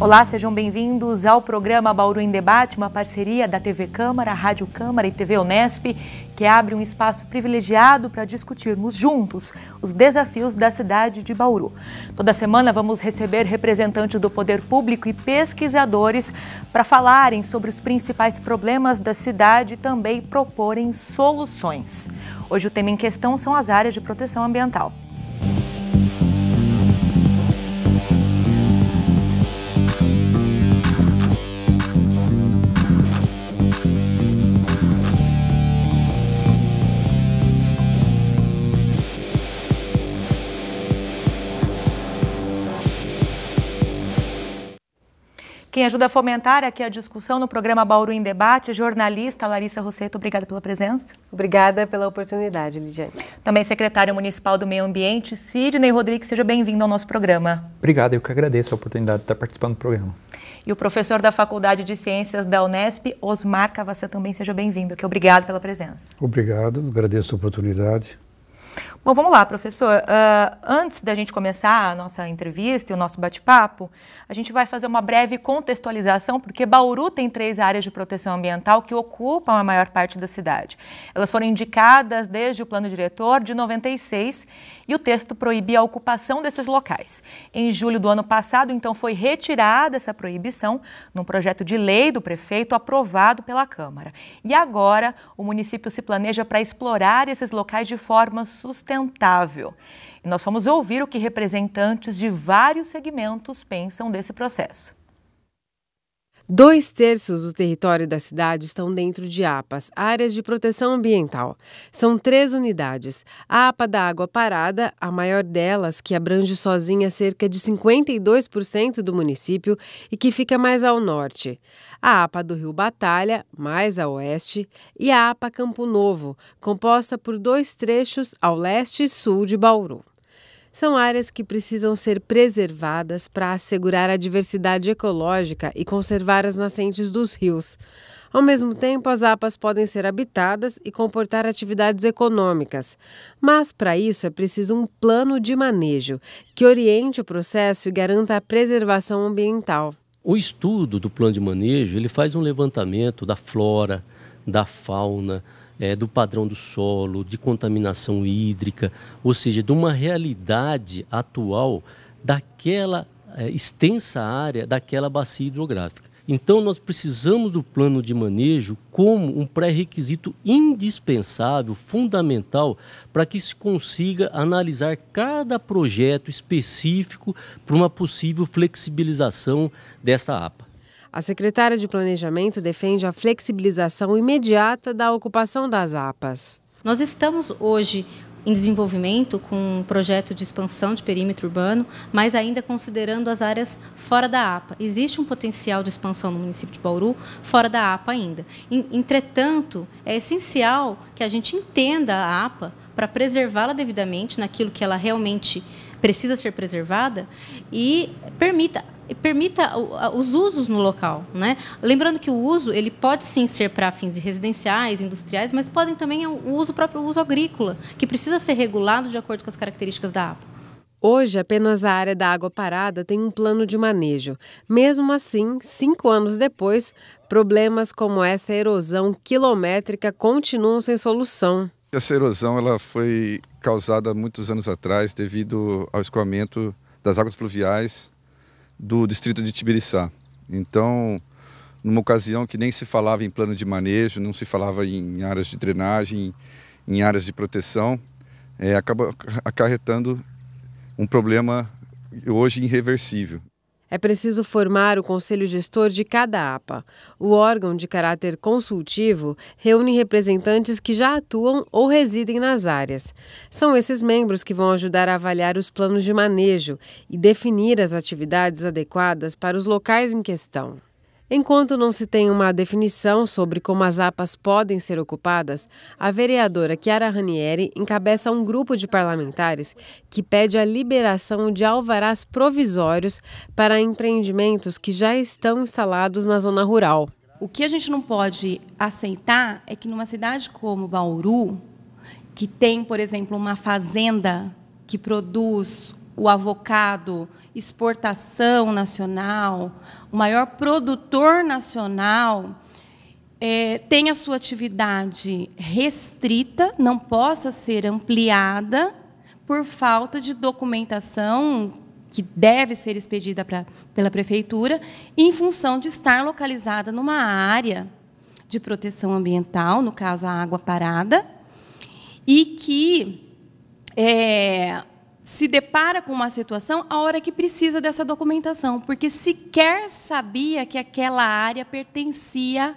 Olá, sejam bem-vindos ao programa Bauru em Debate, uma parceria da TV Câmara, Rádio Câmara e TV Unesp, que abre um espaço privilegiado para discutirmos juntos os desafios da cidade de Bauru. Toda semana vamos receber representantes do poder público e pesquisadores para falarem sobre os principais problemas da cidade e também proporem soluções. Hoje o tema em questão são as áreas de proteção ambiental. Quem ajuda a fomentar aqui a discussão no programa Bauru em Debate é a jornalista Larissa Rossetto. Obrigada pela presença. Obrigada pela oportunidade, Lidiane. Também secretária municipal do Meio Ambiente, Sidney Rodrigues. Seja bem-vindo ao nosso programa. Obrigado, eu que agradeço a oportunidade de estar participando do programa. E o professor da Faculdade de Ciências da Unesp, Osmar Cavacê, também seja bem-vindo. Obrigado pela presença. Obrigado, agradeço a oportunidade. Bom, vamos lá, professor. Antes da gente começar a nossa entrevista e o nosso bate-papo, a gente vai fazer uma breve contextualização, porque Bauru tem 3 áreas de proteção ambiental que ocupam a maior parte da cidade. Elas foram indicadas desde o plano diretor de 96 e o texto proibia a ocupação desses locais. Em julho do ano passado, então, foi retirada essa proibição num projeto de lei do prefeito aprovado pela Câmara. E agora o município se planeja para explorar esses locais de forma sustentável. E nós vamos ouvir o que representantes de vários segmentos pensam desse processo. 2/3 do território da cidade estão dentro de APAs, áreas de proteção ambiental. São 3 unidades. A APA da Água Parada, a maior delas, que abrange sozinha cerca de 52% do município e que fica mais ao norte. A APA do Rio Batalha, mais a oeste, e a APA Campo Novo, composta por 2 trechos ao leste e sul de Bauru. São áreas que precisam ser preservadas para assegurar a diversidade ecológica e conservar as nascentes dos rios. Ao mesmo tempo, as APAs podem ser habitadas e comportar atividades econômicas. Mas, para isso, é preciso um plano de manejo que oriente o processo e garanta a preservação ambiental. O estudo do plano de manejo, ele faz um levantamento da flora, da fauna, do padrão do solo, de contaminação hídrica, ou seja, de uma realidade atual daquela extensa área, daquela bacia hidrográfica. Então, nós precisamos do plano de manejo como um pré-requisito indispensável, fundamental, para que se consiga analisar cada projeto específico para uma possível flexibilização dessa APA. A secretária de Planejamento defende a flexibilização imediata da ocupação das APAs. Nós estamos hoje em desenvolvimento com um projeto de expansão de perímetro urbano, mas ainda considerando as áreas fora da APA. Existe um potencial de expansão no município de Bauru fora da APA ainda. Entretanto, é essencial que a gente entenda a APA para preservá-la devidamente naquilo que ela realmente precisa ser preservada e permita os usos no local, né? Lembrando que o uso ele pode sim ser para fins residenciais, industriais, mas podem também o próprio uso agrícola, que precisa ser regulado de acordo com as características da APA. Hoje, apenas a área da Água Parada tem um plano de manejo. Mesmo assim, 5 anos depois, problemas como essa erosão quilométrica continuam sem solução. Essa erosão ela foi causada há muitos anos atrás devido ao escoamento das águas pluviais do distrito de Tibiriçá. Então, numa ocasião que nem se falava em plano de manejo, não se falava em áreas de drenagem, em áreas de proteção, acaba acarretando um problema hoje irreversível. É preciso formar o conselho gestor de cada APA. O órgão de caráter consultivo reúne representantes que já atuam ou residem nas áreas. São esses membros que vão ajudar a avaliar os planos de manejo e definir as atividades adequadas para os locais em questão. Enquanto não se tem uma definição sobre como as APAs podem ser ocupadas, a vereadora Chiara Ranieri encabeça um grupo de parlamentares que pede a liberação de alvarás provisórios para empreendimentos que já estão instalados na zona rural. O que a gente não pode aceitar é que numa cidade como Bauru, que tem, por exemplo, uma fazenda que produz o avocado, exportação nacional, o maior produtor nacional, tem a sua atividade restrita, não possa ser ampliada por falta de documentação que deve ser expedida pela prefeitura, em função de estar localizada numa área de proteção ambiental, no caso a água parada, e que se depara com uma situação a hora que precisa dessa documentação, porque sequer sabia que aquela área pertencia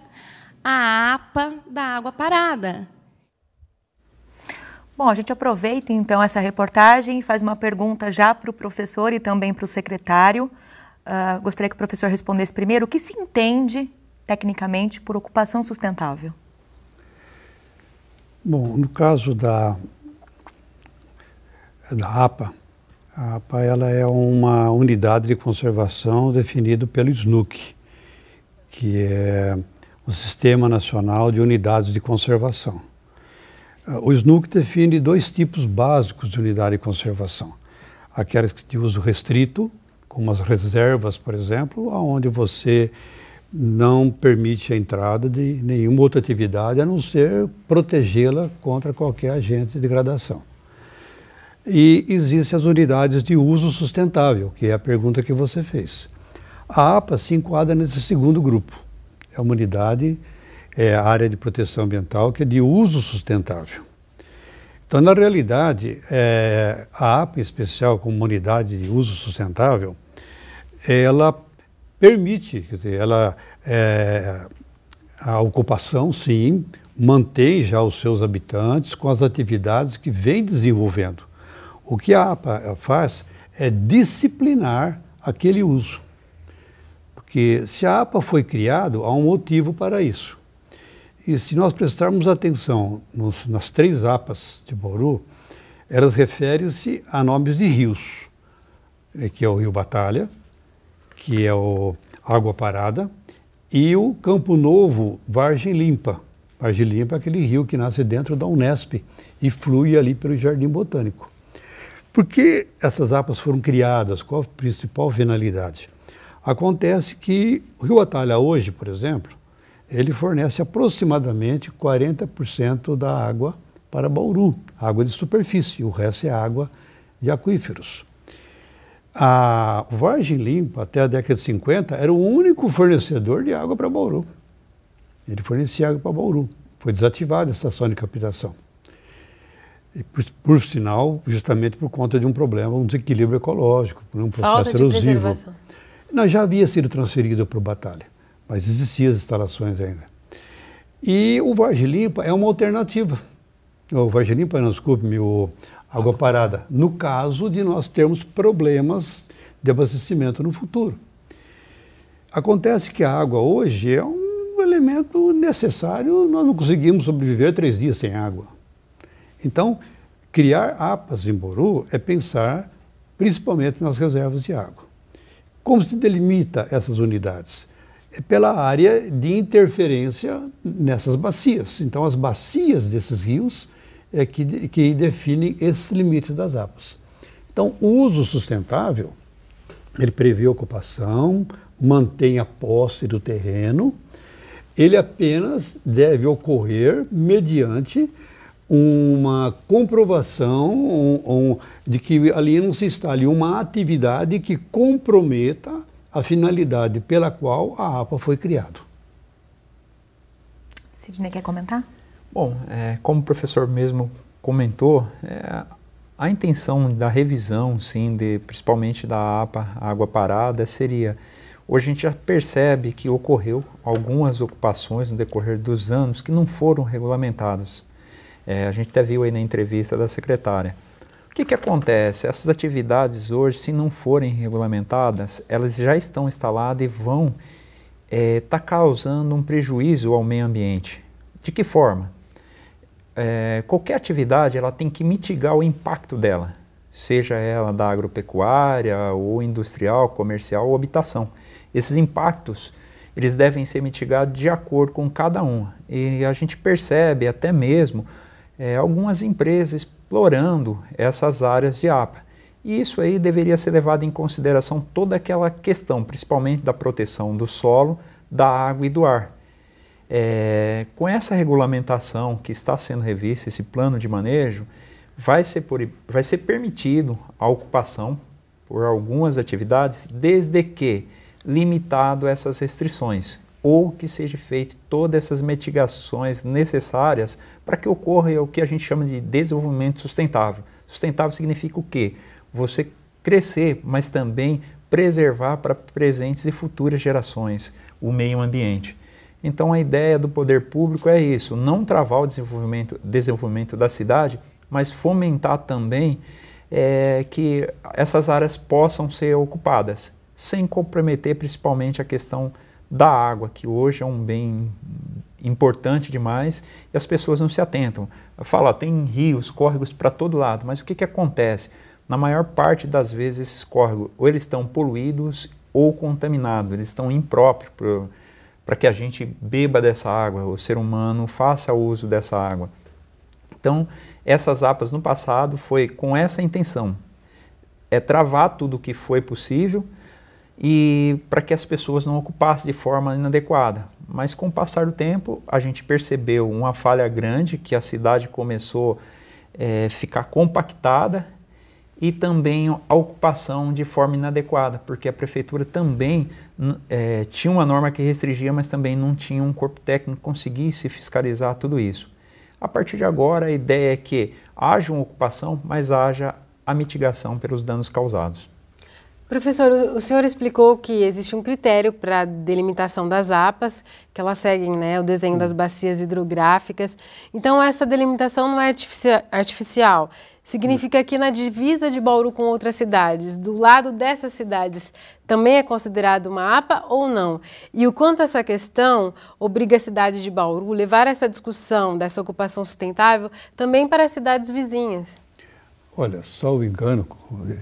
à APA da água parada. Bom, a gente aproveita, então, essa reportagem e faz uma pergunta já para o professor e também para o secretário. Gostaria que o professor respondesse primeiro. O que se entende, tecnicamente, por ocupação sustentável? Bom, no caso da APA, a APA ela é uma unidade de conservação definida pelo SNUC, que é o Sistema Nacional de Unidades de Conservação. O SNUC define 2 tipos básicos de unidade de conservação. Aquelas de uso restrito, como as reservas, por exemplo, onde você não permite a entrada de nenhuma outra atividade, a não ser protegê-la contra qualquer agente de degradação. E existem as unidades de uso sustentável, que é a pergunta que você fez. A APA se enquadra nesse segundo grupo. É uma unidade, a área de proteção ambiental, que é de uso sustentável. Então, na realidade, a APA, em especial como unidade de uso sustentável, ela permite, quer dizer, a ocupação, sim, mantém já os seus habitantes com as atividades que vem desenvolvendo. O que a APA faz é disciplinar aquele uso. Porque se a APA foi criada, há um motivo para isso. E se nós prestarmos atenção nas 3 APAs de Bauru, elas referem-se a nomes de rios, que é o Rio Batalha, que é o Água Parada, e o Campo Novo Vargem Limpa. Vargem Limpa é aquele rio que nasce dentro da Unesp e flui ali pelo Jardim Botânico. Por que essas APAs foram criadas? Qual a principal finalidade? Acontece que o Rio Batalha hoje, por exemplo, ele fornece aproximadamente 40% da água para Bauru, água de superfície, o resto é água de aquíferos. A Vargem Limpa, até a década de 50, era o único fornecedor de água para Bauru. Ele fornecia água para Bauru. Foi desativada a estação de captação. E por sinal, justamente por conta de um problema, um desequilíbrio ecológico, por um processo erosivo. Preservação. Não, já havia sido transferido para o Batalha, mas existiam as instalações ainda. E o Vargem Limpa é uma alternativa. O Vargem Limpa, não, desculpe-me, o Água Parada, no caso de nós termos problemas de abastecimento no futuro. Acontece que a água hoje é um elemento necessário, nós não conseguimos sobreviver 3 dias sem água. Então, criar APAs em Bauru é pensar principalmente nas reservas de água. Como se delimita essas unidades? É pela área de interferência nessas bacias. Então, as bacias desses rios é que definem esses limites das APAs. Então, o uso sustentável, ele prevê a ocupação, mantém a posse do terreno, ele apenas deve ocorrer mediante uma comprovação de que ali não se instale uma atividade que comprometa a finalidade pela qual a APA foi criada. Sidney, quer comentar? Bom, como o professor mesmo comentou, a intenção da revisão, sim, principalmente da APA, Água Parada, seria... Hoje a gente já percebe que ocorreu algumas ocupações no decorrer dos anos que não foram regulamentadas. A gente até viu aí na entrevista da secretária. O que acontece? Essas atividades hoje, se não forem regulamentadas, elas já estão instaladas e vão estar causando um prejuízo ao meio ambiente. De que forma? Qualquer atividade ela tem que mitigar o impacto dela, seja ela da agropecuária, ou industrial, comercial ou habitação. Esses impactos eles devem ser mitigados de acordo com cada uma. E a gente percebe até mesmo algumas empresas explorando essas áreas de APA. E isso aí deveria ser levado em consideração toda aquela questão, principalmente da proteção do solo, da água e do ar. Com essa regulamentação que está sendo revista, esse plano de manejo, vai ser permitido a ocupação por algumas atividades, desde que limitado essas restrições, ou que seja feito todas essas mitigações necessárias para que ocorra o que a gente chama de desenvolvimento sustentável. Sustentável significa o quê? Você crescer, mas também preservar para presentes e futuras gerações o meio ambiente. Então a ideia do poder público é isso, não travar o desenvolvimento da cidade, mas fomentar também que essas áreas possam ser ocupadas, sem comprometer principalmente a questão da água, que hoje é um bem importante demais e as pessoas não se atentam. Fala, tem rios, córregos para todo lado, mas o que acontece? Na maior parte das vezes esses córregos ou eles estão poluídos ou contaminados, eles estão impróprios para que a gente beba dessa água, o ser humano faça uso dessa água. Então, essas APAs no passado foi com essa intenção, travar tudo o que foi possível e para que as pessoas não ocupassem de forma inadequada. Mas com o passar do tempo, a gente percebeu uma falha grande, que a cidade começou a ficar compactada e também a ocupação de forma inadequada, porque a prefeitura também tinha uma norma que restringia, mas também não tinha um corpo técnico que conseguisse fiscalizar tudo isso. A partir de agora, a ideia é que haja uma ocupação, mas haja a mitigação pelos danos causados. Professor, o senhor explicou que existe um critério para a delimitação das APAs, que elas seguem, né, o desenho das bacias hidrográficas. Então, essa delimitação não é artificial. Significa que na divisa de Bauru com outras cidades, do lado dessas cidades, também é considerado uma APA ou não? E o quanto essa questão obriga a cidade de Bauru a levar essa discussão dessa ocupação sustentável também para as cidades vizinhas? Olha, salvo engano,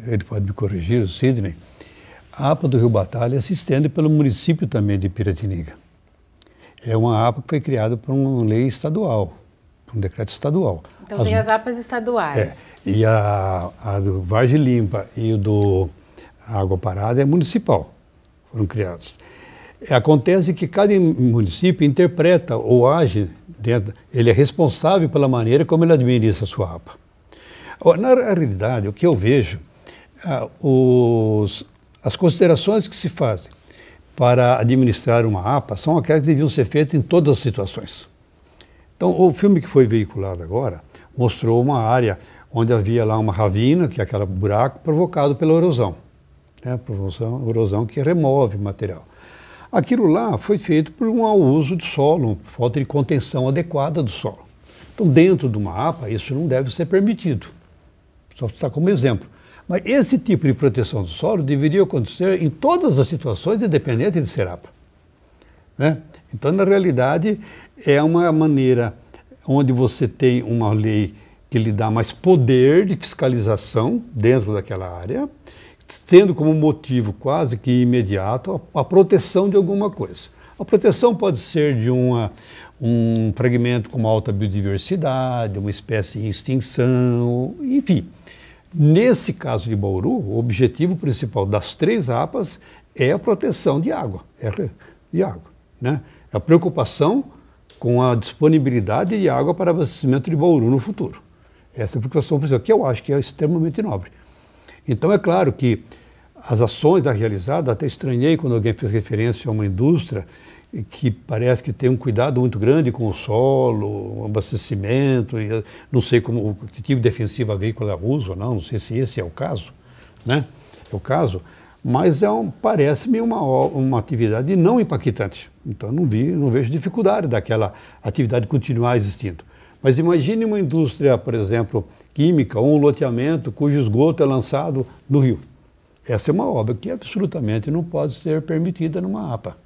ele pode me corrigir, o Sidney, a APA do Rio Batalha se estende pelo município também de Piratininga. É uma APA que foi criada por uma lei estadual, por um decreto estadual. Então tem as APAs estaduais. E a do Vargem Limpa e o do Água Parada é municipal, foram criados. Acontece que cada município interpreta ou age dentro, ele é responsável pela maneira como ele administra a sua APA. Na realidade, o que eu vejo, as considerações que se fazem para administrar uma APA são aquelas que deviam ser feitas em todas as situações. Então, o filme que foi veiculado agora mostrou uma área onde havia lá uma ravina, que é aquele buraco provocado pela erosão, né? Erosão que remove material. Aquilo lá foi feito por um mau uso de solo, falta de contenção adequada do solo. Então, dentro de uma APA, isso não deve ser permitido. Só está como exemplo. Mas esse tipo de proteção do solo deveria acontecer em todas as situações, independente de ser APA. Né? Então, na realidade, é uma maneira onde você tem uma lei que lhe dá mais poder de fiscalização dentro daquela área, tendo como motivo quase que imediato a proteção de alguma coisa. A proteção pode ser de um fragmento com alta biodiversidade, uma espécie em extinção, enfim. Nesse caso de Bauru, o objetivo principal das 3 APAs é a proteção de água, né? A preocupação com a disponibilidade de água para abastecimento de Bauru no futuro. Essa é a preocupação principal, que eu acho que é extremamente nobre. Então é claro que as ações da realizada, até estranhei quando alguém fez referência a uma indústria que parece que tem um cuidado muito grande com o solo, o abastecimento, e não sei que tipo de defensiva agrícola usa ou não sei se esse é o caso, né? É o caso, mas parece-me uma atividade não impactante. Então não vejo dificuldade daquela atividade continuar existindo. Mas imagine uma indústria, por exemplo, química ou um loteamento cujo esgoto é lançado no rio. Essa é uma obra que absolutamente não pode ser permitida numa APA.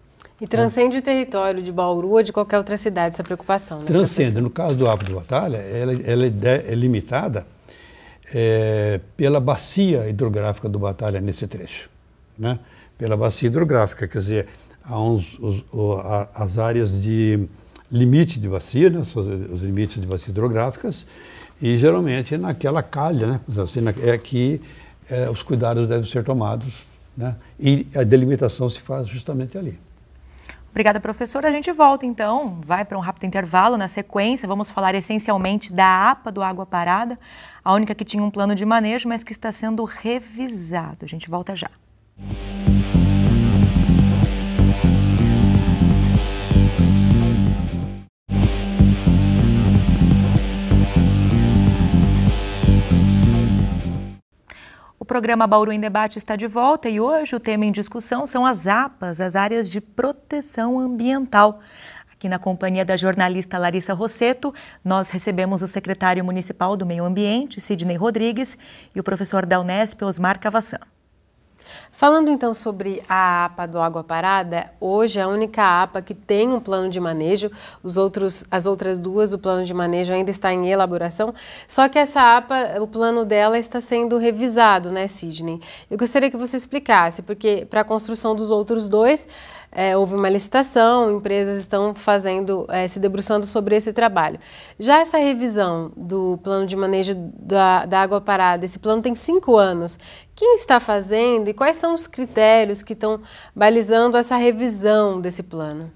E transcende o território de Bauru ou de qualquer outra cidade essa preocupação, né, transcende. professor? No caso do APA do Batalha, ela é limitada pela bacia hidrográfica do Batalha nesse trecho, né? Pela bacia hidrográfica, quer dizer, há as áreas de limite de bacia, né? Os limites de bacias hidrográficas, e geralmente naquela calha, né? Assim, que os cuidados devem ser tomados, né? E a delimitação se faz justamente ali. Obrigada, professora. A gente volta, então, vai para um rápido intervalo. Na sequência, vamos falar essencialmente da APA do Água Parada, a única que tinha um plano de manejo, mas que está sendo revisado. A gente volta já. O programa Bauru em Debate está de volta e hoje o tema em discussão são as APAs, as áreas de proteção ambiental. Aqui na companhia da jornalista Larissa Rosseto, nós recebemos o secretário municipal do Meio Ambiente, Sidney Rodrigues, e o professor da Unesp, Osmar Cavassan. Falando então sobre a APA do Água Parada, hoje é a única APA que tem um plano de manejo, as outras duas, o plano de manejo ainda está em elaboração, só que essa APA, o plano dela está sendo revisado, né, Sidney? Eu gostaria que você explicasse, porque para a construção dos outros dois, houve uma licitação, empresas estão se debruçando sobre esse trabalho. Já essa revisão do plano de manejo da Água Parada, esse plano tem 5 anos, quem está fazendo e quais são os critérios que estão balizando essa revisão desse plano?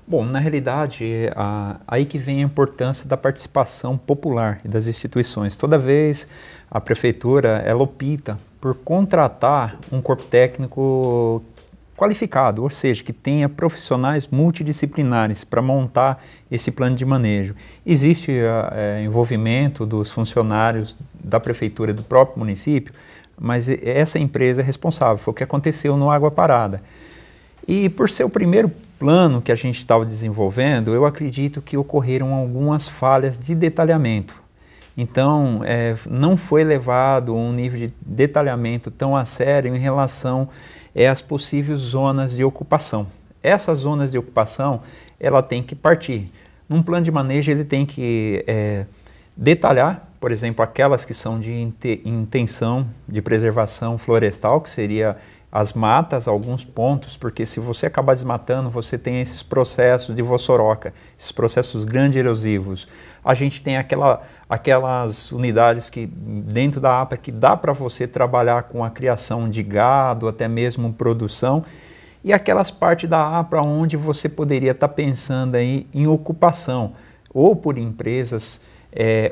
Bom, na realidade, aí que vem a importância da participação popular e das instituições. Toda vez a prefeitura, ela opta por contratar um corpo técnico qualificado, ou seja, que tenha profissionais multidisciplinares para montar esse plano de manejo. Existe envolvimento dos funcionários da prefeitura e do próprio município, mas essa empresa é responsável, foi o que aconteceu no Água Parada. E por ser o primeiro plano que a gente estava desenvolvendo, eu acredito que ocorreram algumas falhas de detalhamento. Então, não foi levado um nível de detalhamento tão a sério em relação às possíveis zonas de ocupação. Essas zonas de ocupação, ela tem que partir. Num plano de manejo, ele tem que detalhar, por exemplo, aquelas que são de intenção de preservação florestal, que seria as matas, alguns pontos, porque se você acabar desmatando, você tem esses processos de vossoroca, esses processos grande erosivos. A gente tem aquelas unidades que dentro da APA que dá para você trabalhar com a criação de gado, até mesmo produção, e aquelas partes da APA onde você poderia estar pensando aí em ocupação, ou por empresas,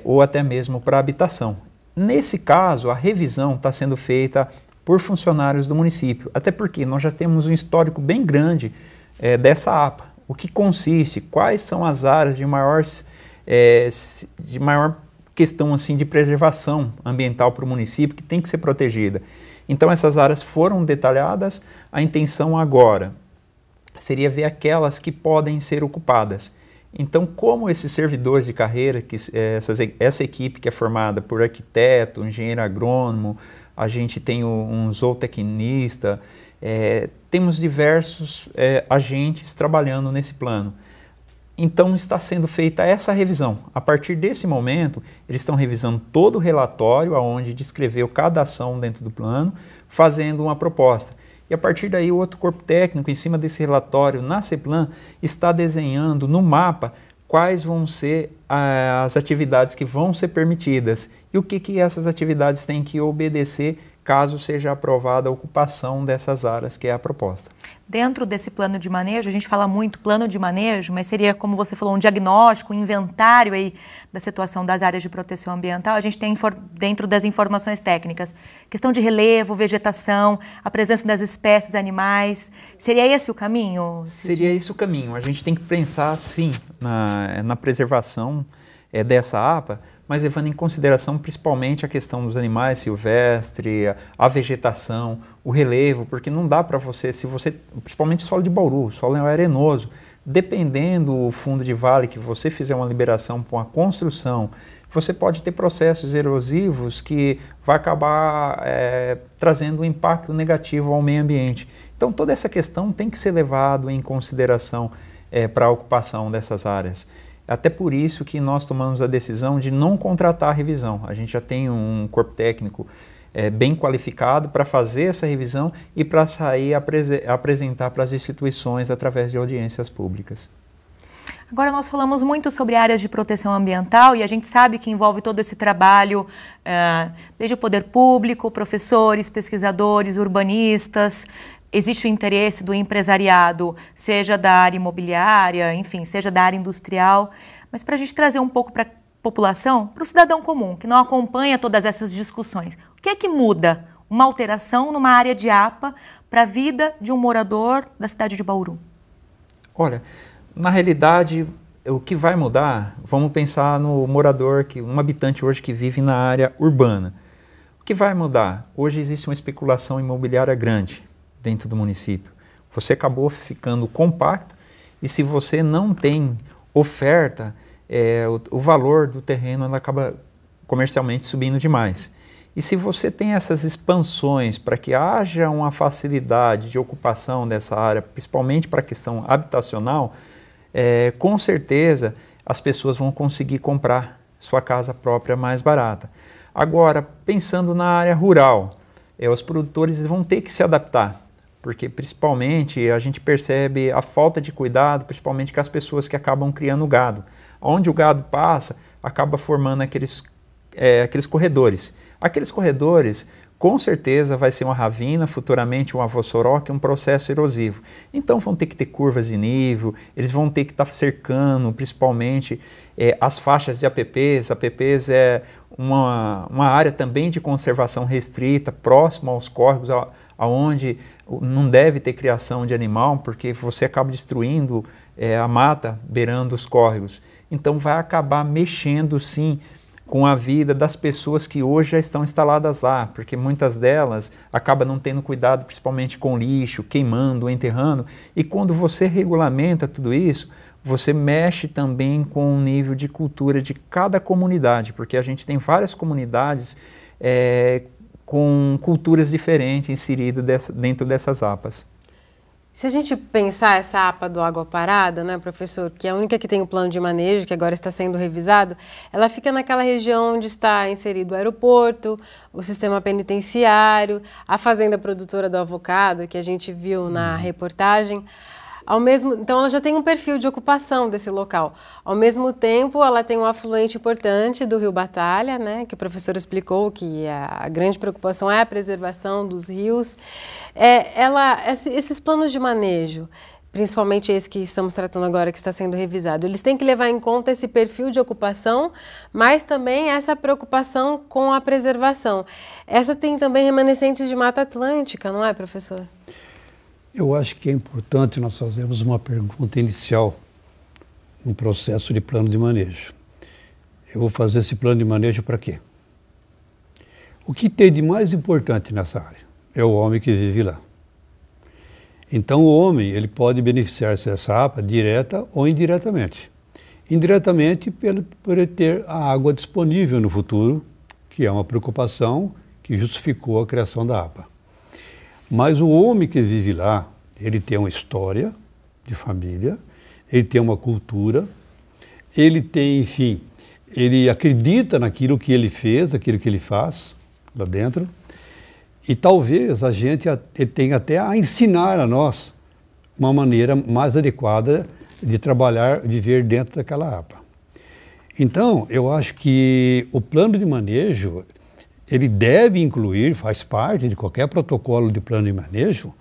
ou até mesmo para habitação. Nesse caso, a revisão está sendo feita por funcionários do município, até porque nós já temos um histórico bem grande dessa APA. O que consiste, quais são as áreas de maior questão assim, de preservação ambiental para o município que tem que ser protegida. Então essas áreas foram detalhadas, a intenção agora seria ver aquelas que podem ser ocupadas. Então, como esses servidores de carreira, essa equipe que é formada por arquiteto, engenheiro agrônomo, a gente tem um zootecnista, temos diversos agentes trabalhando nesse plano. Então, está sendo feita essa revisão. A partir desse momento, eles estão revisando todo o relatório, onde descreveu cada ação dentro do plano, fazendo uma proposta. E a partir daí, o outro corpo técnico, em cima desse relatório, na CEPLAN, está desenhando no mapa quais vão ser as atividades que vão ser permitidas e o que essas atividades têm que obedecer caso seja aprovada a ocupação dessas áreas, que é a proposta. Dentro desse plano de manejo, a gente fala muito plano de manejo, mas seria, como você falou, um diagnóstico, um inventário aí da situação das áreas de proteção ambiental. A gente tem dentro das informações técnicas, questão de relevo, vegetação, a presença das espécies animais. Seria esse o caminho? Seria esse o caminho. A gente tem que pensar, sim, na preservação dessa APA, mas levando em consideração principalmente a questão dos animais silvestres, a vegetação, o relevo, porque não dá para você, principalmente o solo de Bauru, o solo é arenoso, dependendo do fundo de vale que você fizer uma liberação para uma construção, você pode ter processos erosivos que vai acabar trazendo um impacto negativo ao meio ambiente. Então toda essa questão tem que ser levado em consideração para a ocupação dessas áreas. Até por isso que nós tomamos a decisão de não contratar a revisão. A gente já tem um corpo técnico bem qualificado para fazer essa revisão e para sair apresentar para as instituições através de audiências públicas. Agora, nós falamos muito sobre áreas de proteção ambiental e a gente sabe que envolve todo esse trabalho, desde o poder público, professores, pesquisadores, urbanistas. Existe o interesse do empresariado, seja da área imobiliária, enfim, seja da área industrial. Mas para a gente trazer um pouco para a população, para o cidadão comum, que não acompanha todas essas discussões, o que é que muda uma alteração numa área de APA para a vida de um morador da cidade de Bauru? Olha, na realidade, o que vai mudar, vamos pensar no morador, um habitante hoje que vive na área urbana. O que vai mudar? Hoje existe uma especulação imobiliária grande dentro do município. Você acabou ficando compacto e se você não tem oferta, o valor do terreno ela acaba comercialmente subindo demais. E se você tem essas expansões para que haja uma facilidade de ocupação dessa área, principalmente para a questão habitacional, com certeza as pessoas vão conseguir comprar sua casa própria mais barata. Agora, pensando na área rural, os produtores vão ter que se adaptar, porque principalmente a gente percebe a falta de cuidado, principalmente com as pessoas que acabam criando gado. Onde o gado passa, acaba formando aqueles corredores. Aqueles corredores, com certeza, vai ser uma ravina, futuramente um avossoró, que é um processo erosivo. Então vão ter que ter curvas de nível, eles vão ter que estar cercando, principalmente, as faixas de APPs. APPs é uma área também de conservação restrita, próxima aos córregos, aonde não deve ter criação de animal, porque você acaba destruindo a mata beirando os córregos. Então vai acabar mexendo, sim, com a vida das pessoas que hoje já estão instaladas lá, porque muitas delas acabam não tendo cuidado, principalmente com lixo, queimando, enterrando, e quando você regulamenta tudo isso, você mexe também com o nível de cultura de cada comunidade, porque a gente tem várias comunidades com culturas diferentes inseridas dentro dessas APAs. Se a gente pensar essa APA do Água Parada, né, professor, que é a única que tem o plano de manejo, que agora está sendo revisado, ela fica naquela região onde está inserido o aeroporto, o sistema penitenciário, a fazenda produtora do avocado, que a gente viu na reportagem. Então, ela já tem um perfil de ocupação desse local. Ao mesmo tempo, ela tem um afluente importante do Rio Batalha, né, que o professor explicou que a grande preocupação é a preservação dos rios. Esses planos de manejo, principalmente esse que estamos tratando agora, que está sendo revisado, eles têm que levar em conta esse perfil de ocupação, mas também essa preocupação com a preservação. Essa tem também remanescentes de Mata Atlântica, não é, professor? Eu acho que é importante nós fazermos uma pergunta inicial no processo de plano de manejo. Eu vou fazer esse plano de manejo para quê? O que tem de mais importante nessa área é o homem que vive lá. Então o homem ele pode beneficiar-se dessa APA direta ou indiretamente. Indiretamente por ele ter a água disponível no futuro, que é uma preocupação que justificou a criação da APA. Mas o homem que vive lá, ele tem uma história de família, ele tem uma cultura, ele tem, enfim, ele acredita naquilo que ele fez, naquilo que ele faz lá dentro, e talvez a gente tenha até a ensinar a nós uma maneira mais adequada de trabalhar, de viver dentro daquela APA. Então, eu acho que o plano de manejo ele deve incluir, faz parte de qualquer protocolo de plano de manejo,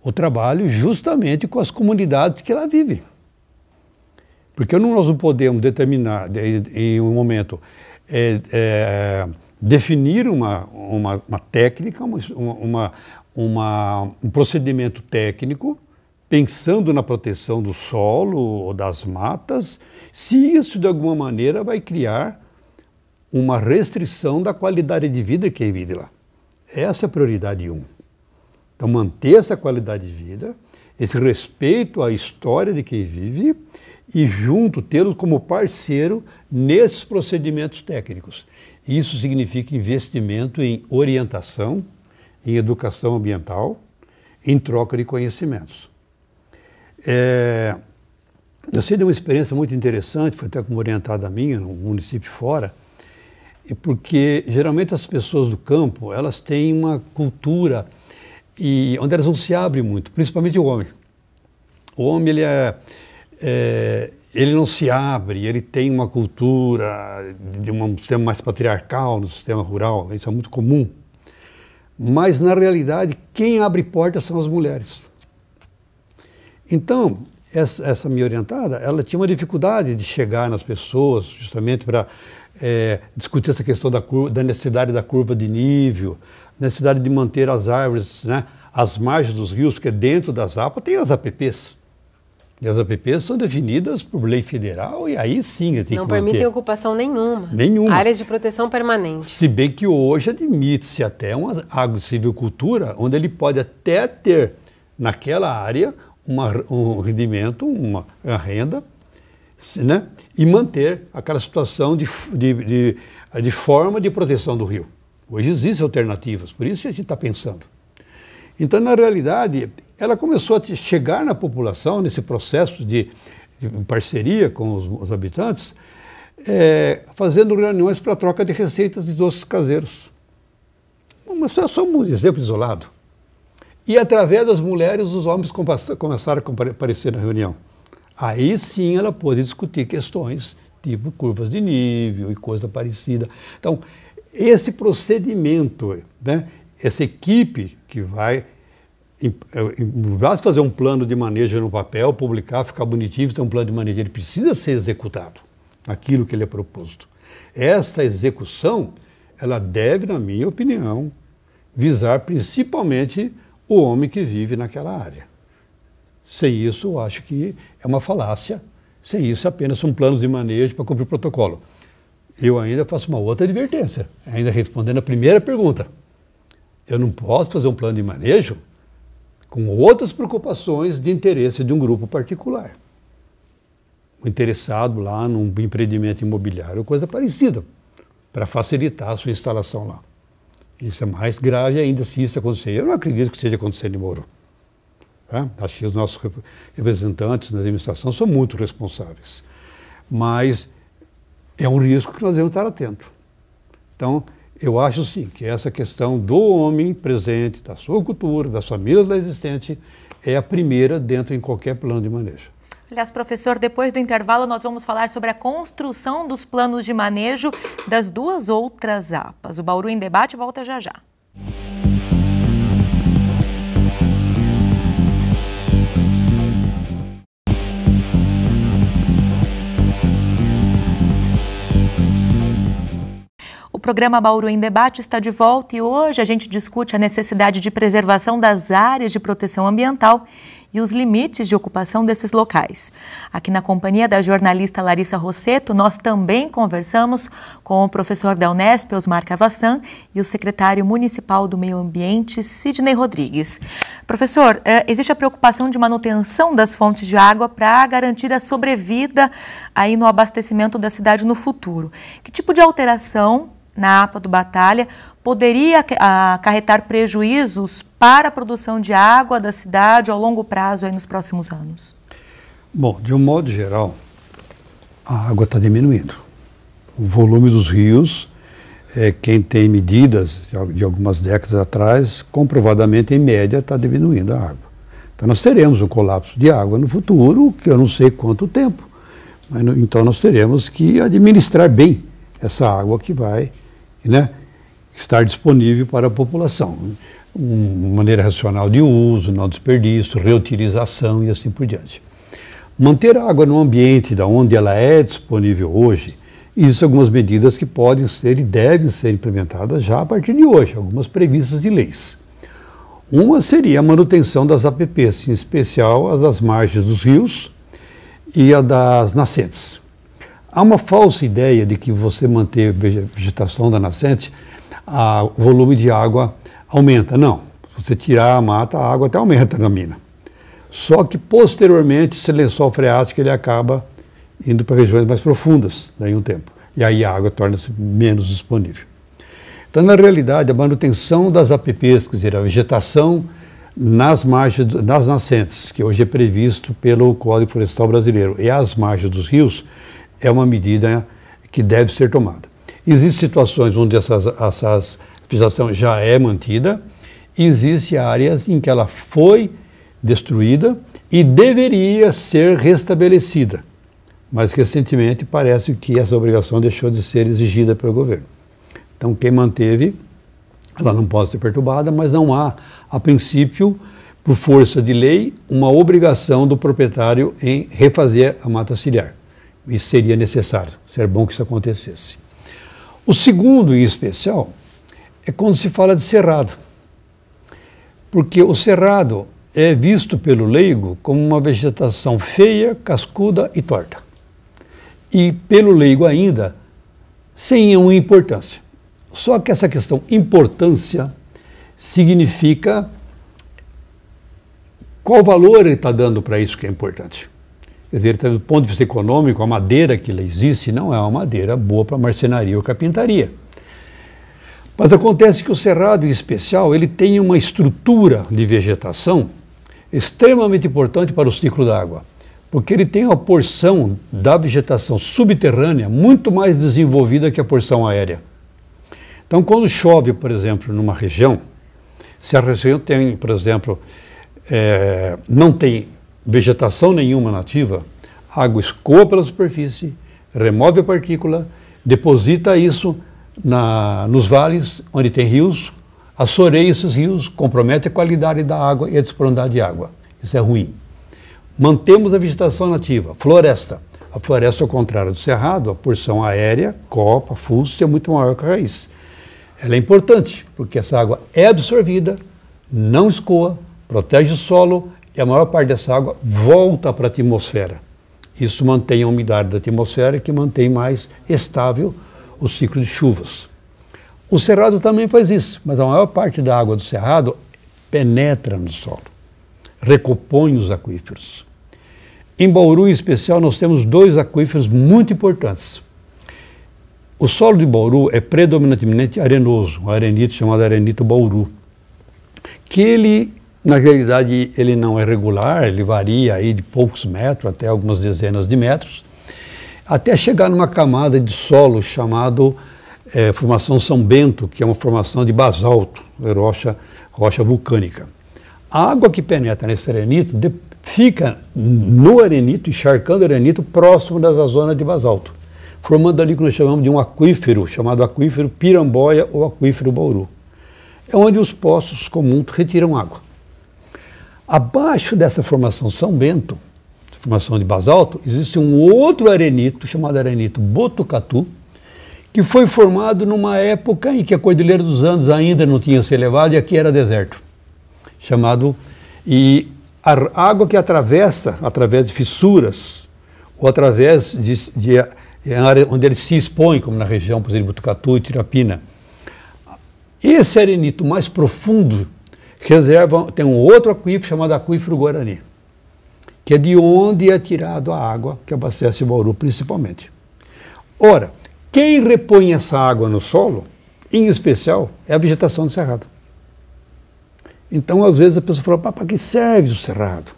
o trabalho justamente com as comunidades que lá vivem. Porque nós não podemos determinar, em um momento, definir uma técnica, um procedimento técnico, pensando na proteção do solo ou das matas, se isso de alguma maneira vai criar uma restrição da qualidade de vida de quem vive lá. Essa é a prioridade 1. Então, manter essa qualidade de vida, esse respeito à história de quem vive e, junto, tê-los como parceiro nesses procedimentos técnicos. Isso significa investimento em orientação, em educação ambiental, em troca de conhecimentos. Eu sei de uma experiência muito interessante, foi até como orientada minha, num município fora, porque geralmente as pessoas do campo, elas têm uma cultura onde elas não se abrem muito, principalmente o homem. O homem, ele não se abre, ele tem uma cultura de um sistema mais patriarcal no sistema rural, isso é muito comum. Mas, na realidade, quem abre portas são as mulheres. Então, essa minha orientada, ela tinha uma dificuldade de chegar nas pessoas, justamente para discutir essa questão da necessidade da curva de nível, necessidade de manter as árvores, né, às margens dos rios, porque dentro das APAs tem as APPs. E as APPs são definidas por lei federal e aí sim tem que manter. Não permitem ocupação nenhuma. Nenhuma. Áreas de proteção permanente. Se bem que hoje admite-se até uma agro-silvicultura, onde ele pode até ter naquela área um rendimento, uma renda, né? E manter aquela situação de forma de proteção do rio. Hoje existem alternativas, por isso a gente está pensando. Então, na realidade, ela começou a chegar na população, nesse processo de parceria com os habitantes, fazendo reuniões para troca de receitas de doces caseiros. Mas só um exemplo isolado. E através das mulheres, os homens começaram a aparecer na reunião. Aí sim ela pôde discutir questões tipo curvas de nível e coisa parecida. Então, esse procedimento, né, essa equipe que vai fazer um plano de manejo no papel, publicar, ficar bonitinho, ter um plano de manejo, ele precisa ser executado, aquilo que ele é proposto. Essa execução, ela deve, na minha opinião, visar principalmente o homem que vive naquela área. Sem isso, eu acho que é uma falácia. Sem isso, apenas são planos de manejo para cumprir o protocolo. Eu ainda faço uma outra advertência, ainda respondendo a primeira pergunta. Eu não posso fazer um plano de manejo com outras preocupações de interesse de um grupo particular. O interessado lá num empreendimento imobiliário, coisa parecida, para facilitar a sua instalação lá. Isso é mais grave ainda se isso acontecer. Eu não acredito que esteja acontecendo em Bauru. Acho que os nossos representantes na administração são muito responsáveis. Mas é um risco que nós devemos estar atentos. Então, eu acho sim que essa questão do homem presente, da sua cultura, das famílias lá existentes, é a primeira dentro em qualquer plano de manejo. Aliás, professor, depois do intervalo nós vamos falar sobre a construção dos planos de manejo das duas outras APAs. O Bauru em Debate volta já já. O programa Bauru em Debate está de volta e hoje a gente discute a necessidade de preservação das áreas de proteção ambiental e os limites de ocupação desses locais. Aqui na companhia da jornalista Larissa Rossetto, nós também conversamos com o professor da Unesp, Osmar Cavassan, e o secretário municipal do Meio Ambiente, Sidney Rodrigues. Professor, existe a preocupação de manutenção das fontes de água para garantir a sobrevida aí no abastecimento da cidade no futuro. Que tipo de alteração na APA do Batalha poderia acarretar prejuízos para a produção de água da cidade ao longo prazo aí nos próximos anos? Bom, de um modo geral, a água está diminuindo. O volume dos rios, quem tem medidas de algumas décadas atrás, comprovadamente, em média, está diminuindo a água. Então nós teremos um colapso de água no futuro, que eu não sei quanto tempo. Mas, então nós teremos que administrar bem essa água que vai, né, estar disponível para a população. Uma maneira racional de uso, não desperdício, reutilização e assim por diante. Manter a água no ambiente da onde ela é disponível hoje, isso algumas medidas que podem ser e devem ser implementadas já a partir de hoje, algumas previstas de leis. Uma seria a manutenção das APPs, em especial as das margens dos rios e a das nascentes. Há uma falsa ideia de que você manter a vegetação da nascente, o volume de água aumenta. Não, se você tirar a mata, a água até aumenta na mina. Só que posteriormente esse lençol freático ele acaba indo para regiões mais profundas daí um tempo. E aí a água torna-se menos disponível. Então, na realidade, a manutenção das APPs, quer dizer, a vegetação nas margens, nas nascentes, que hoje é previsto pelo Código Florestal Brasileiro, e as margens dos rios, é uma medida que deve ser tomada. Existem situações onde essa vegetação já é mantida, e existem áreas em que ela foi destruída e deveria ser restabelecida. Mas recentemente parece que essa obrigação deixou de ser exigida pelo governo. Então quem manteve, ela não pode ser perturbada, mas não há, a princípio, por força de lei, uma obrigação do proprietário em refazer a mata ciliar. Isso seria necessário, seria bom que isso acontecesse. O segundo, em especial, é quando se fala de cerrado. Porque o cerrado é visto pelo leigo como uma vegetação feia, cascuda e torta. E pelo leigo ainda, sem nenhuma importância. Só que essa questão importância significa qual valor ele está dando para isso que é importante. Quer dizer, do ponto de vista econômico, a madeira que existe não é uma madeira boa para marcenaria ou carpintaria. Mas acontece que o cerrado, em especial, ele tem uma estrutura de vegetação extremamente importante para o ciclo da água, porque ele tem uma porção da vegetação subterrânea muito mais desenvolvida que a porção aérea. Então, quando chove, por exemplo, numa região, se a região tem, por exemplo, não tem vegetação nenhuma nativa, a água escoa pela superfície, remove a partícula, deposita isso nos vales onde tem rios, assoreia esses rios, compromete a qualidade da água e a disponibilidade de água. Isso é ruim. Mantemos a vegetação nativa, floresta. A floresta, ao contrário do cerrado, a porção aérea, copa, fusto, é muito maior que a raiz. Ela é importante, porque essa água é absorvida, não escoa, protege o solo e a maior parte dessa água volta para a atmosfera. Isso mantém a umidade da atmosfera, que mantém mais estável o ciclo de chuvas. O cerrado também faz isso, mas a maior parte da água do cerrado penetra no solo, recompõe os aquíferos. Em Bauru, em especial, nós temos 2 aquíferos muito importantes. O solo de Bauru é predominantemente arenoso, um arenito chamado arenito Bauru, que ele, na realidade, ele não é regular, ele varia aí de poucos metros até algumas dezenas de metros, até chegar numa camada de solo chamado formação São Bento, que é uma formação de basalto, rocha vulcânica. A água que penetra nesse arenito fica no arenito, encharcando o arenito, próximo da zona de basalto, formando ali o que nós chamamos de um aquífero, chamado aquífero Piramboia ou aquífero Bauru. É onde os poços comuns retiram água. Abaixo dessa formação São Bento, formação de basalto, existe um outro arenito, chamado arenito Botucatu, que foi formado numa época em que a Cordilheira dos Andes ainda não tinha se elevado e aqui era deserto. E a água que atravessa, através de fissuras, ou através de área onde ele se expõe, como na região, por exemplo, de Botucatu e Tirapina. Esse arenito mais profundo tem um outro aquífero chamado aquífero Guarani, que é de onde é tirado a água que abastece o Bauru principalmente. Ora, quem repõe essa água no solo, em especial, é a vegetação do cerrado. Então, às vezes, a pessoa fala, para que serve o cerrado?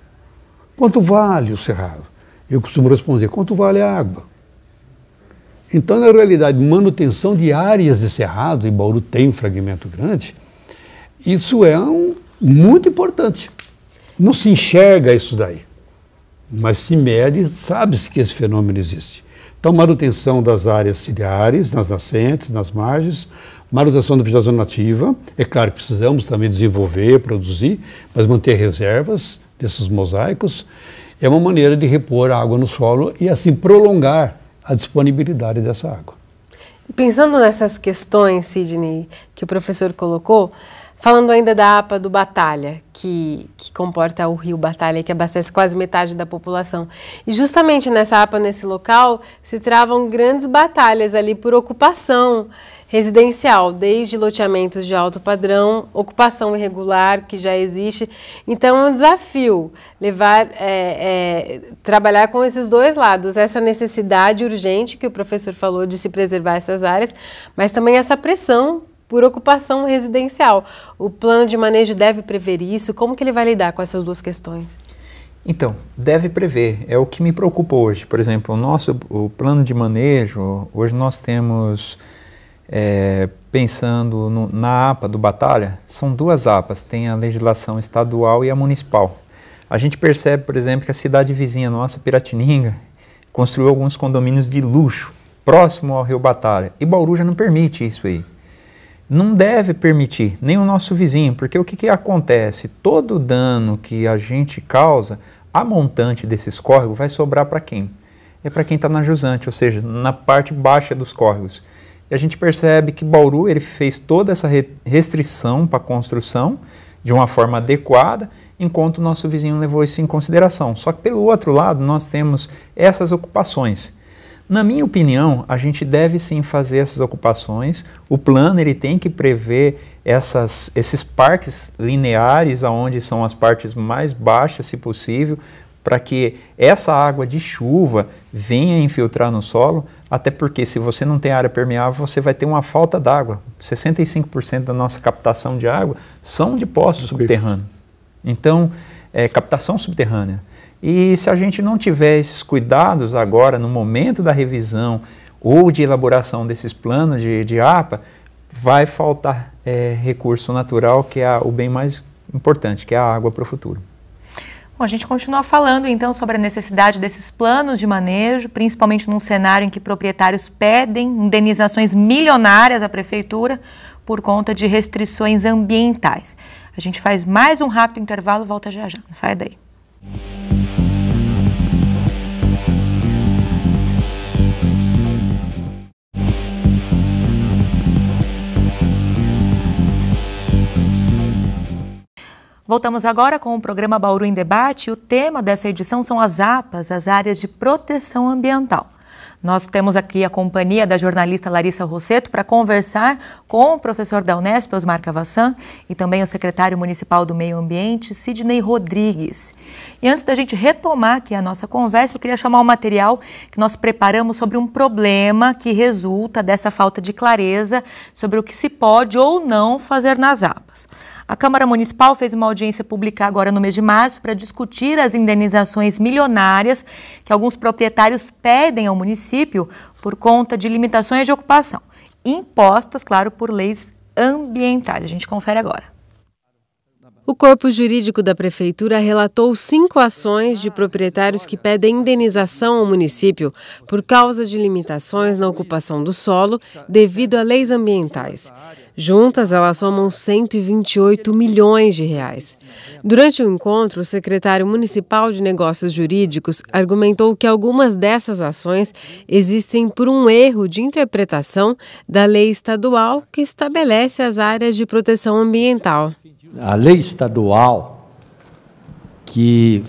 Quanto vale o cerrado? Eu costumo responder, quanto vale a água? Então, na realidade, manutenção de áreas de cerrado, e Bauru tem um fragmento grande, isso é muito importante. Não se enxerga isso daí, mas se mede, sabe-se que esse fenômeno existe. Então, manutenção das áreas ciliares, nas nascentes, nas margens, manutenção da vegetação nativa. É claro que precisamos também desenvolver, produzir, mas manter reservas desses mosaicos é uma maneira de repor a água no solo e assim prolongar a disponibilidade dessa água. Pensando nessas questões, Sidney, que o professor colocou, falando ainda da APA do Batalha, que comporta o rio Batalha, que abastece quase metade da população. E justamente nessa APA, nesse local, se travam grandes batalhas ali por ocupação residencial, desde loteamentos de alto padrão, ocupação irregular, que já existe. Então é um desafio trabalhar com esses dois lados, essa necessidade urgente que o professor falou de se preservar essas áreas, mas também essa pressão por ocupação residencial. O plano de manejo deve prever isso? Como que ele vai lidar com essas duas questões? Então, deve prever. É o que me preocupa hoje. Por exemplo, o plano de manejo, hoje nós temos, pensando na APA do Batalha, são 2 APAs, tem a legislação estadual e a municipal. A gente percebe, por exemplo, que a cidade vizinha nossa, Piratininga, construiu alguns condomínios de luxo, próximo ao Rio Batalha. E Bauru já não permite isso aí. Não deve permitir, nem o nosso vizinho, porque o que acontece? Todo o dano que a gente causa, a montante desses córregos vai sobrar para quem? É para quem está na jusante, ou seja, na parte baixa dos córregos. E a gente percebe que Bauru ele fez toda essa restrição para a construção de uma forma adequada, enquanto o nosso vizinho levou isso em consideração. Só que pelo outro lado, nós temos essas ocupações. Na minha opinião, a gente deve sim fazer essas ocupações. O plano ele tem que prever esses parques lineares, onde são as partes mais baixas, se possível, para que essa água de chuva venha infiltrar no solo, até porque se você não tem área permeável, você vai ter uma falta d'água. 65% da nossa captação de água são de poços subterrâneos. Então, captação subterrânea. E se a gente não tiver esses cuidados agora, no momento da revisão ou de elaboração desses planos de APA, vai faltar recurso natural, que é o bem mais importante, que é a água para o futuro. Bom, a gente continua falando então sobre a necessidade desses planos de manejo, principalmente num cenário em que proprietários pedem indenizações milionárias à prefeitura por conta de restrições ambientais. A gente faz mais um rápido intervalo, volta já já, não sai daí. Voltamos agora com o programa Bauru em Debate. O tema dessa edição são as APAs, as áreas de proteção ambiental. Nós temos aqui a companhia da jornalista Larissa Rossetto para conversar com o professor da Unesp, Osmar Cavassan, e também o secretário municipal do Meio Ambiente, Sidney Rodrigues. E antes da gente retomar aqui a nossa conversa, eu queria chamar o material que nós preparamos sobre um problema que resulta dessa falta de clareza sobre o que se pode ou não fazer nas APAs. A Câmara Municipal fez uma audiência pública agora no mês de março para discutir as indenizações milionárias que alguns proprietários pedem ao município por conta de limitações de ocupação, impostas, claro, por leis ambientais. A gente confere agora. O corpo jurídico da Prefeitura relatou 5 ações de proprietários que pedem indenização ao município por causa de limitações na ocupação do solo devido a leis ambientais. Juntas, elas somam 128 milhões de reais. Durante o encontro, o secretário municipal de Negócios Jurídicos argumentou que algumas dessas ações existem por um erro de interpretação da lei estadual que estabelece as áreas de proteção ambiental. A lei estadual que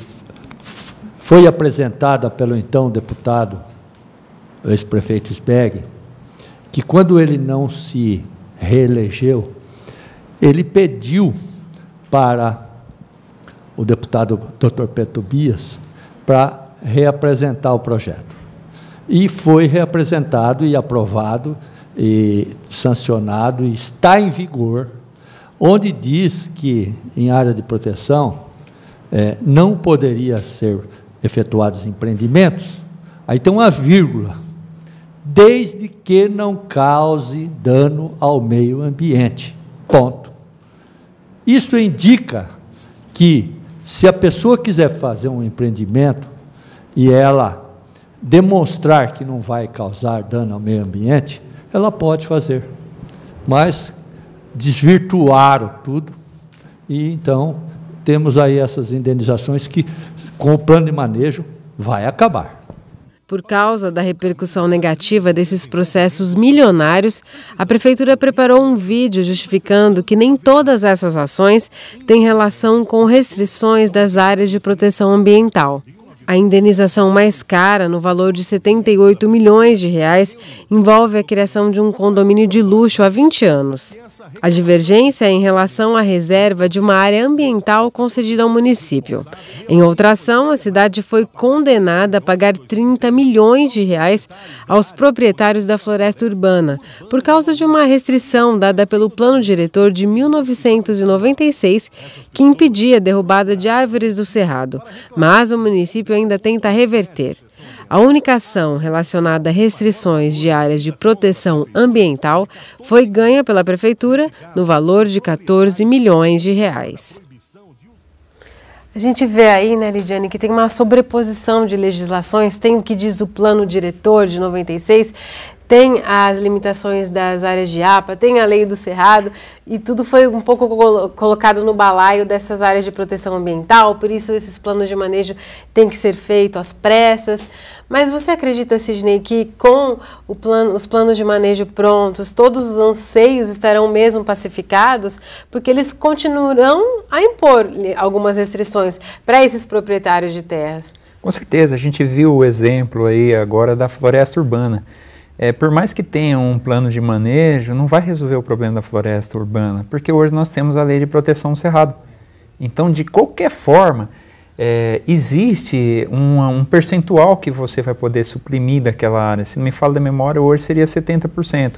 foi apresentada pelo então deputado, ex-prefeito Sberg, que quando ele não se reelegeu, ele pediu para o deputado Dr. Pedro Tobias para reapresentar o projeto. E foi reapresentado e aprovado e sancionado e está em vigor, onde diz que em área de proteção não poderia ser efetuados empreendimentos, aí tem uma vírgula, desde que não cause dano ao meio ambiente, ponto. Isso indica que, se a pessoa quiser fazer um empreendimento e ela demonstrar que não vai causar dano ao meio ambiente, ela pode fazer, mas desvirtuaram tudo, e então temos aí essas indenizações que, com o plano de manejo, vai acabar. Por causa da repercussão negativa desses processos milionários, a Prefeitura preparou um vídeo justificando que nem todas essas ações têm relação com restrições das áreas de proteção ambiental. A indenização mais cara, no valor de 78 milhões de reais, envolve a criação de um condomínio de luxo há 20 anos. A divergência é em relação à reserva de uma área ambiental concedida ao município. Em outra ação, a cidade foi condenada a pagar 30 milhões de reais aos proprietários da floresta urbana, por causa de uma restrição dada pelo Plano Diretor de 1996, que impedia a derrubada de árvores do cerrado, mas o município ainda tenta reverter. A única ação relacionada a restrições de áreas de proteção ambiental foi ganha pela Prefeitura no valor de 14 milhões de reais. A gente vê aí, né, Lidiane, que tem uma sobreposição de legislações, tem o que diz o plano diretor de 96, tem as limitações das áreas de APA, tem a lei do Cerrado, e tudo foi um pouco colocado no balaio dessas áreas de proteção ambiental, por isso esses planos de manejo têm que ser feitos às pressas. Mas você acredita, Sidney, que com os planos de manejo prontos, todos os anseios estarão mesmo pacificados? Porque eles continuarão a impor algumas restrições para esses proprietários de terras. Com certeza, a gente viu o exemplo aí agora da floresta urbana. Por mais que tenha um plano de manejo, não vai resolver o problema da floresta urbana, porque hoje nós temos a lei de proteção do cerrado. Então, de qualquer forma, existe um percentual que você vai poder suprimir daquela área. Se não me falo da memória, hoje seria 70%.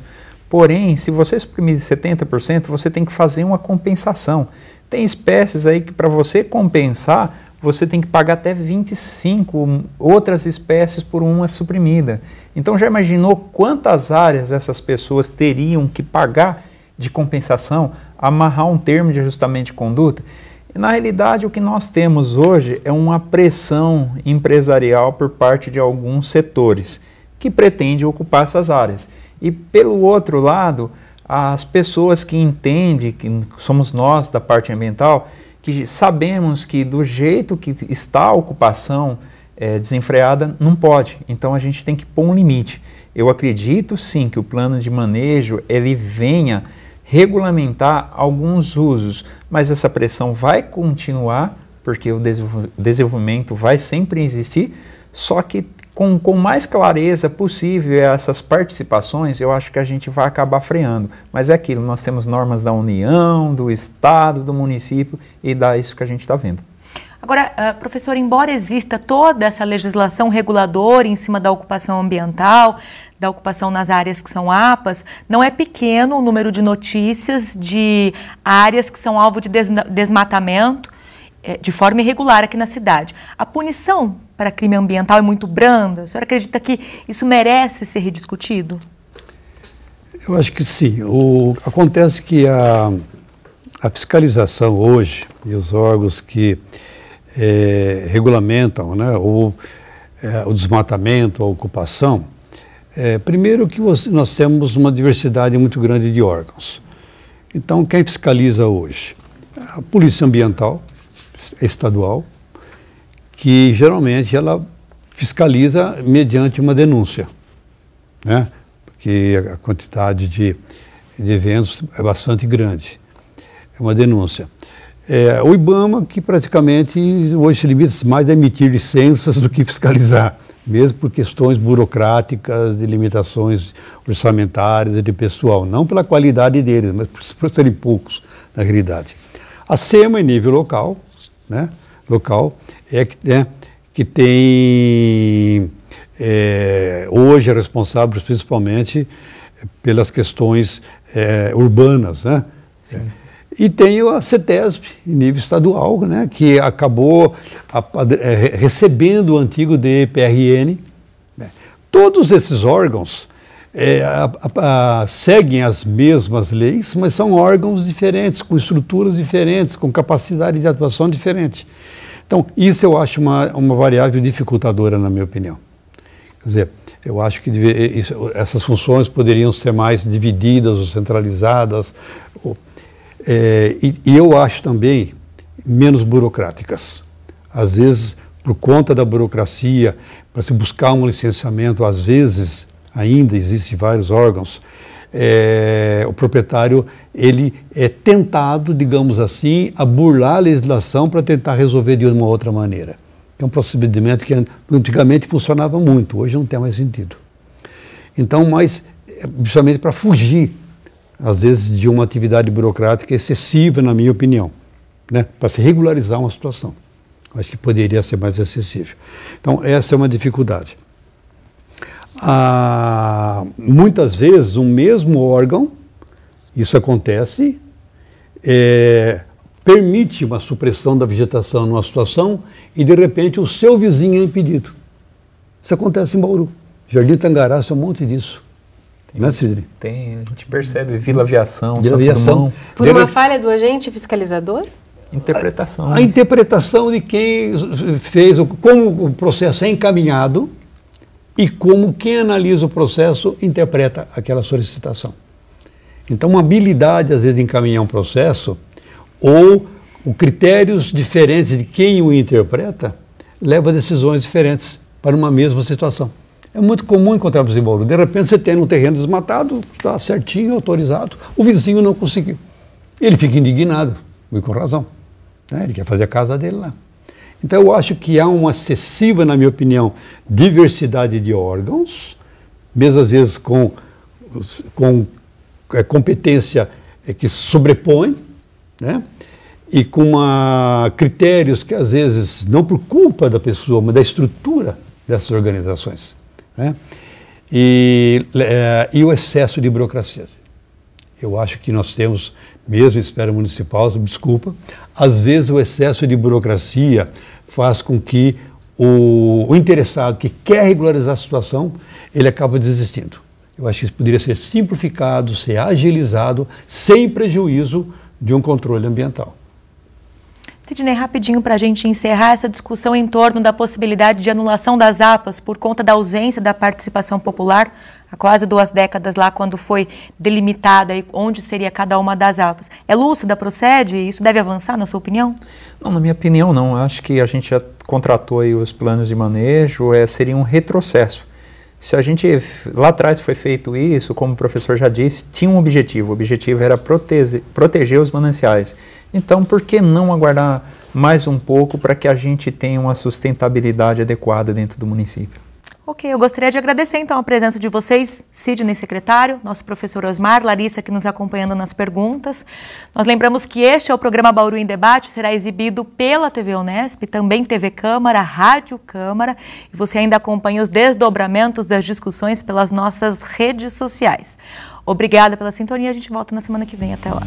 Porém, se você suprimir 70%, você tem que fazer uma compensação. Tem espécies aí que para você compensar, você tem que pagar até 25 outras espécies por uma suprimida. Então já imaginou quantas áreas essas pessoas teriam que pagar de compensação, amarrar um termo de ajustamento de conduta? E, na realidade, o que nós temos hoje é uma pressão empresarial por parte de alguns setores que pretendem ocupar essas áreas. E pelo outro lado, as pessoas que entendem, que somos nós da parte ambiental, que sabemos que do jeito que está a ocupação desenfreada, não pode. Então a gente tem que pôr um limite. Eu acredito sim que o plano de manejo ele venha regulamentar alguns usos, mas essa pressão vai continuar, porque o desenvolvimento vai sempre existir, só que com mais clareza possível essas participações, eu acho que a gente vai acabar freando. Mas é aquilo, nós temos normas da União, do Estado, do município, e dá isso que a gente está vendo. Agora, professor, embora exista toda essa legislação reguladora em cima da ocupação ambiental, da ocupação nas áreas que são APAs, não é pequeno o número de notícias de áreas que são alvo de desmatamento de forma irregular aqui na cidade. A punição para crime ambiental é muito branda? A senhora acredita que isso merece ser rediscutido? Eu acho que sim. Acontece que a fiscalização hoje e os órgãos que regulamentam, né, o desmatamento, a ocupação, primeiro que nós temos uma diversidade muito grande de órgãos. Então, quem fiscaliza hoje? A Polícia Ambiental Estadual, que geralmente ela fiscaliza mediante uma denúncia, né? Porque a quantidade de eventos é bastante grande. É uma denúncia. O IBAMA, que praticamente hoje se limita mais a emitir licenças do que fiscalizar, mesmo por questões burocráticas, de limitações orçamentárias e de pessoal, não pela qualidade deles, mas por serem poucos, na realidade. A SEMA, em nível local, né? Que tem hoje é responsável principalmente pelas questões urbanas, né? E tem a CETESB, em nível estadual, né? Que acabou recebendo o antigo DPRN. Né? Todos esses órgãos seguem as mesmas leis, mas são órgãos diferentes, com estruturas diferentes, com capacidade de atuação diferente. Então, isso eu acho uma variável dificultadora, na minha opinião. Quer dizer, eu acho que essas funções poderiam ser mais divididas ou centralizadas, e eu acho também menos burocráticas. Às vezes, por conta da burocracia, para se buscar um licenciamento, às vezes, ainda existem vários órgãos, o proprietário ele é tentado, digamos assim, a burlar a legislação para tentar resolver de uma outra maneira. É um procedimento que antigamente funcionava muito, hoje não tem mais sentido. Então, mas justamente para fugir, às vezes, de uma atividade burocrática excessiva, na minha opinião, né? Para se regularizar uma situação. Acho que poderia ser mais acessível. Então, essa é uma dificuldade. Muitas vezes, um mesmo órgão, isso acontece, permite uma supressão da vegetação numa situação e, de repente, o seu vizinho é impedido. Isso acontece em Bauru. Jardim Tangará, tem um monte disso. Né, Sidney? Tem, a gente percebe Vila Aviação, Vila Aviação. Por uma falha do agente fiscalizador? Interpretação. A interpretação de quem fez, como o processo é encaminhado e como quem analisa o processo interpreta aquela solicitação. Então, uma habilidade, às vezes, de encaminhar um processo ou critérios diferentes de quem o interpreta leva a decisões diferentes para uma mesma situação. É muito comum encontrarmos em Bauru. De repente, você tem um terreno desmatado, está certinho, autorizado, o vizinho não conseguiu. Ele fica indignado, e com razão. Ele quer fazer a casa dele lá. Então, eu acho que há uma excessiva, na minha opinião, diversidade de órgãos, mesmo às vezes com competência que sobrepõe, né? E com critérios que, às vezes, não por culpa da pessoa, mas da estrutura dessas organizações, né? E o excesso de burocracia. Eu acho que nós temos, mesmo em esfera municipal, desculpa, às vezes o excesso de burocracia faz com que o interessado que quer regularizar a situação, ele acaba desistindo. Eu acho que isso poderia ser simplificado, ser agilizado, sem prejuízo de um controle ambiental. Sidney, rapidinho para a gente encerrar essa discussão em torno da possibilidade de anulação das APAs por conta da ausência da participação popular, há quase 2 décadas lá, quando foi delimitada onde seria cada uma das APAs. É lúcida, procede? Isso deve avançar, na sua opinião? Não, na minha opinião, não. Acho que a gente já contratou aí os planos de manejo, seria um retrocesso. Se a gente, lá atrás foi feito isso, como o professor já disse, tinha um objetivo. O objetivo era proteger os mananciais. Então, por que não aguardar mais um pouco para que a gente tenha uma sustentabilidade adequada dentro do município? Ok, eu gostaria de agradecer então a presença de vocês, Sidney, secretário, nosso professor Osmar, Larissa aqui nos acompanhando nas perguntas. Nós lembramos que este é o programa Bauru em Debate, será exibido pela TV Unesp, também TV Câmara, Rádio Câmara, e você ainda acompanha os desdobramentos das discussões pelas nossas redes sociais. Obrigada pela sintonia, a gente volta na semana que vem, até lá.